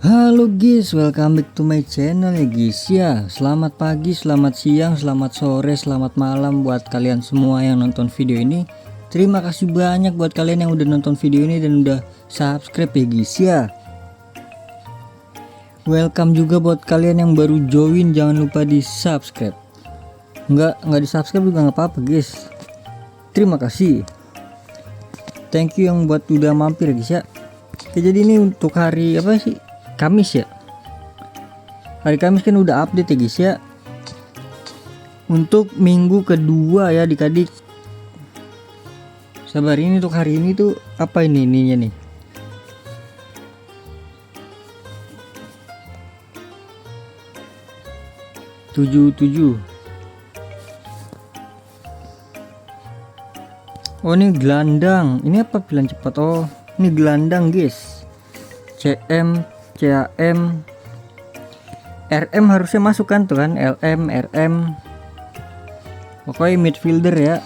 Halo guys, welcome back to my channel ya guys ya. Selamat pagi, selamat siang, selamat sore, selamat malam buat kalian semua yang nonton video ini. Terima kasih banyak buat kalian yang udah nonton video ini dan udah subscribe ya guys ya. Welcome juga buat kalian yang baru join, jangan lupa di subscribe. Nggak di subscribe juga nggak apa-apa guys. Terima kasih. Thank you yang buat udah mampir guys ya. Oke, jadi ini untuk hari apa sih? Kamis ya. Hari Kamis kan udah update ya guys ya. Untuk minggu kedua ya adik-adik. Sabar, ini untuk hari ini tuh apa ininya nih? Tujuh. Oh ini gelandang. Ini apa pilihan cepat? Oh ini gelandang guys. CM, CAM, RM harusnya masuk kan tuh kan, LM, RM. Pokoknya midfielder ya.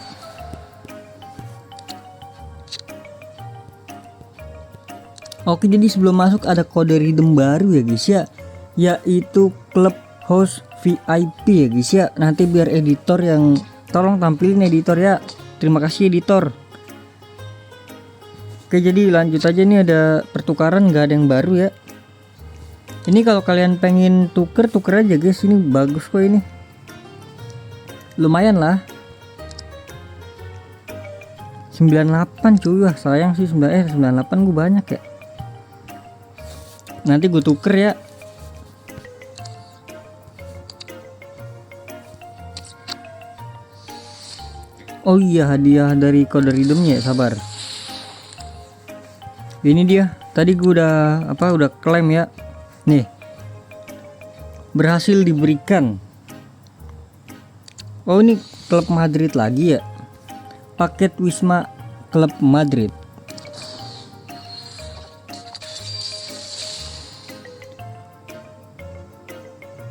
Oke, jadi sebelum masuk ada kode redeem baru ya guys ya, yaitu Clubhouse VIP ya guys ya. Nanti biar editor yang tolong tampilin editor ya. Terima kasih editor. Oke, jadi lanjut aja, nih ada pertukaran, nggak ada yang baru ya. Ini kalau kalian pengen tuker aja guys, ini bagus kok ini. Lumayan lah. 98 cuy, wah sayang sih 98 gue banyak ya. Nanti gue tuker ya. Oh iya, hadiah dari kode redeemnya ya, sabar. Ini dia, tadi gue udah klaim ya. Nih, berhasil diberikan. Oh ini klub Madrid lagi ya, paket Wisma klub Madrid.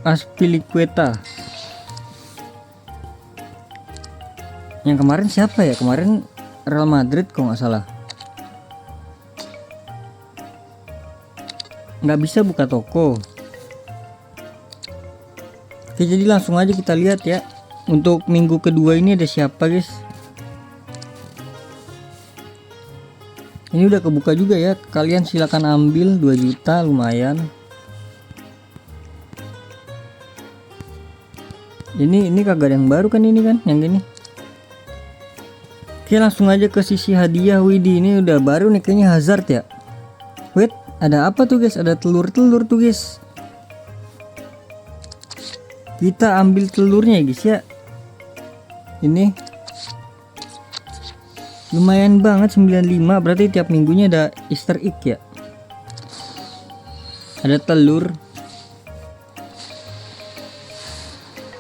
Azpilicueta. Yang kemarin siapa ya? Kemarin Real Madrid kok nggak salah. Nggak bisa buka toko. Oke, jadi langsung aja kita lihat ya. Untuk minggu kedua ini ada siapa guys? Ini udah kebuka juga ya. Kalian silakan ambil 2 juta, lumayan. Ini kagak ada yang baru kan, ini kan yang gini. Oke, langsung aja ke sisi hadiah. Widih, ini udah baru nih kayaknya, Hazard ya. Wait, ada apa tuh guys? Ada telur tuh guys. Kita ambil telurnya ya guys ya. Ini lumayan banget, 95. Berarti tiap minggunya ada Easter egg ya. Ada telur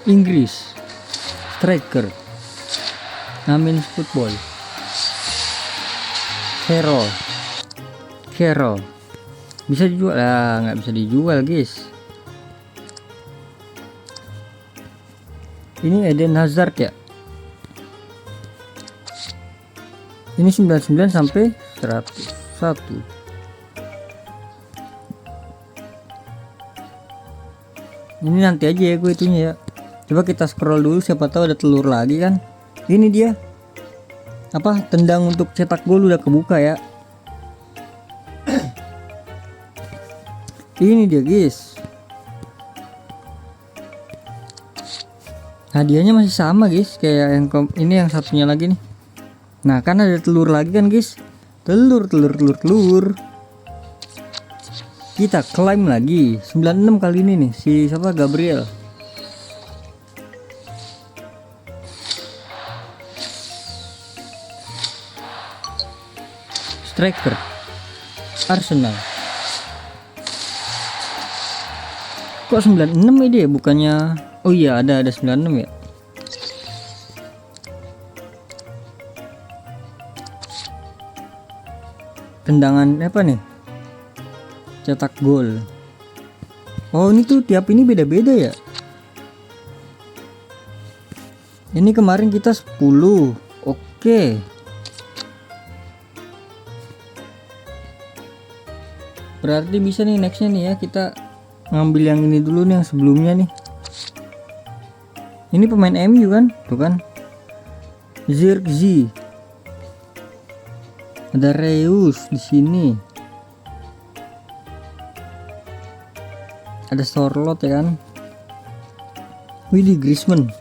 Inggris, striker, Namin football, Carol. Bisa dijual lah, nggak bisa dijual guys. Ini Eden Hazard ya. Ini 99 sampai 101. Ini nanti aja ya gue itunya ya. Coba kita scroll dulu, siapa tahu ada telur lagi kan. Ini dia. Apa? Tendang untuk cetak gol udah kebuka ya. Ini dia guys. Hadiahnya masih sama guys, kayak yang ini, yang satunya lagi nih. Nah kan ada telur lagi kan guys. Telur. Kita klaim lagi 96 kali ini nih, si siapa, Gabriel. Striker Arsenal. Kok 96 ini ya, bukannya? Oh iya, ada 96 ya. Tendangan apa nih? Cetak gol. Oh ini tuh tiap ini beda-beda ya. Ini kemarin kita 10. Oke. Berarti bisa nih nextnya nih ya, kita ngambil yang ini dulu nih, yang sebelumnya nih. Ini pemain MU kan, tuh kan. Zirkzee, ada Reus di sini, ada Sorlot ya kan. Widih, Griezmann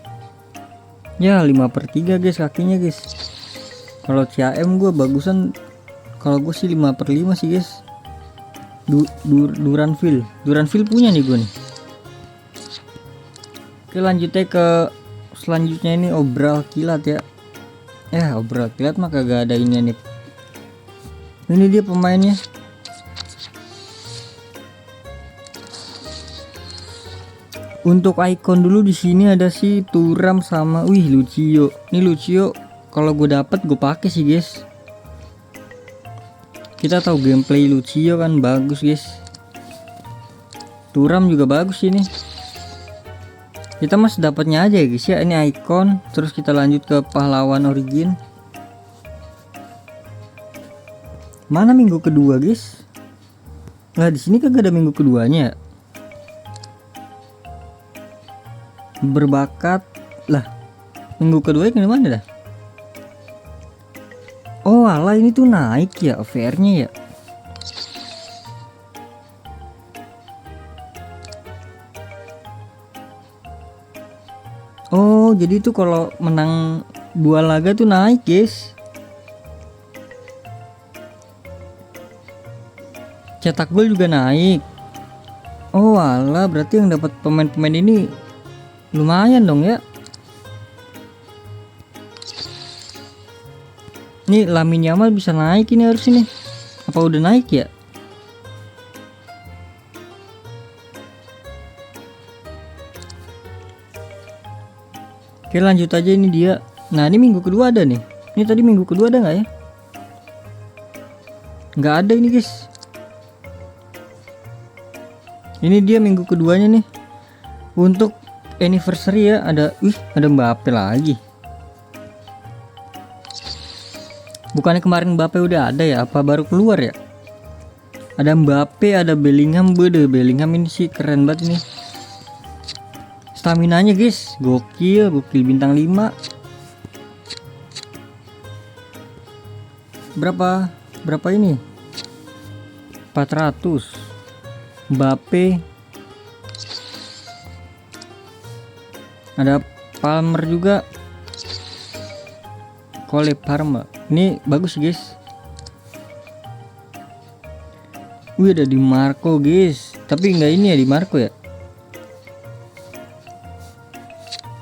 ya 5/3 guys kakinya guys. Kalau CAM gue bagusan, kalau gue sih 5/5 sih guys. Duranville punya nih gue nih. Oke, lanjutnya ke selanjutnya ini Obral Kilat ya. Obral Kilat mah kagak ada ini nih. Ini dia pemainnya. Untuk icon dulu di sini ada si Thuram sama Lucio. Ini Lucio kalau gue dapet gue pakai sih guys. Kita tahu gameplay Lucio kan bagus guys. Thuram juga bagus ini. Kita masih dapatnya aja ya guys ya. Ini icon, terus kita lanjut ke pahlawan origin. Mana minggu kedua guys? Nah di sini kagak ada minggu keduanya. Berbakat lah. Minggu kedua ini mana dah? Oh alah, ini tuh naik ya VR-nya ya. Oh jadi tuh kalau menang 2 laga tuh naik guys. Cetak gol juga naik. Oh alah, berarti yang dapat pemain-pemain ini lumayan dong ya. Nih Lamine Yamal bisa naik ini harus ini. Apa udah naik ya? Oke lanjut aja, ini dia. Nah ini minggu kedua ada nih. Ini tadi minggu kedua ada nggak ya? Nggak ada ini guys. Ini dia minggu keduanya nih. Untuk anniversary ya ada, ada Mbappe lagi. Bukannya kemarin Mbappe udah ada ya? Apa baru keluar ya? Ada Mbappe, ada Bellingham. Bellingham ini sih keren banget ini. Staminanya guys, gokil bintang 5. Berapa ini? 400. Mbappe. Ada Palmer juga. Cole Palmer. Ini bagus guys. Ada Di Marco guys. Tapi enggak ini ya Di Marco ya.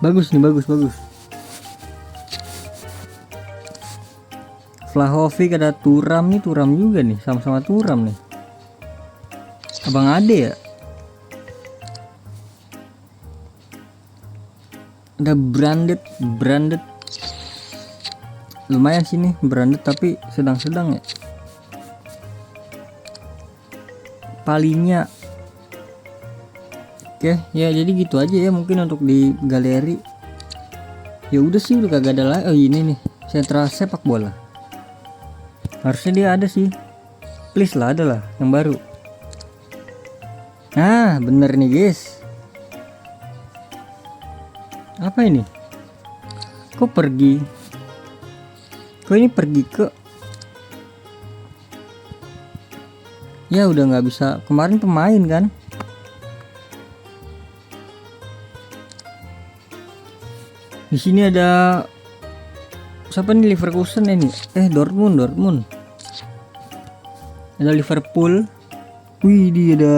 Bagus nih, bagus. Vlahovic, ada Thuram nih, Thuram juga nih, sama-sama Thuram nih. Abang Ade ya. Ada branded. Lumayan sini branded tapi sedang-sedang ya. Palingnya. Oke, ya jadi gitu aja ya mungkin untuk di galeri. Ya udah sih, udah kagak ada lagi. Oh ini nih, sentra sepak bola. Harusnya dia ada sih. Please lah, ada lah yang baru. Nah, bener nih guys. Apa ini? Kok pergi? Kok ini pergi ke? Ya udah nggak bisa. Kemarin pemain kan? Di sini ada siapa nih? Leverkusen ini. Dortmund. Ada Liverpool. Dia ada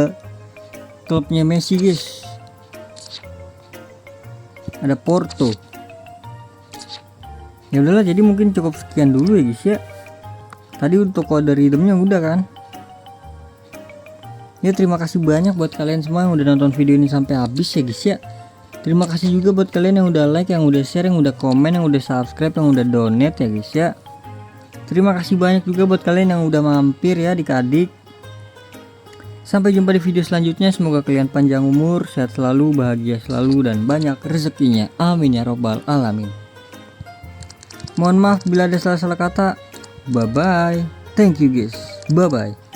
klubnya Messi guys. Ada Porto. Ya udahlah, jadi mungkin cukup sekian dulu ya guys ya. Tadi untuk kode redeemnya udah kan. Ya terima kasih banyak buat kalian semua yang udah nonton video ini sampai habis ya guys ya. Terima kasih juga buat kalian yang udah like, yang udah share, yang udah komen, yang udah subscribe, yang udah donate ya guys ya. Terima kasih banyak juga buat kalian yang udah mampir ya adik-adik. Sampai jumpa di video selanjutnya. Semoga kalian panjang umur, sehat selalu, bahagia selalu, dan banyak rezekinya. Amin ya robbal alamin. Mohon maaf bila ada salah-salah kata. Bye bye. Thank you guys. Bye bye.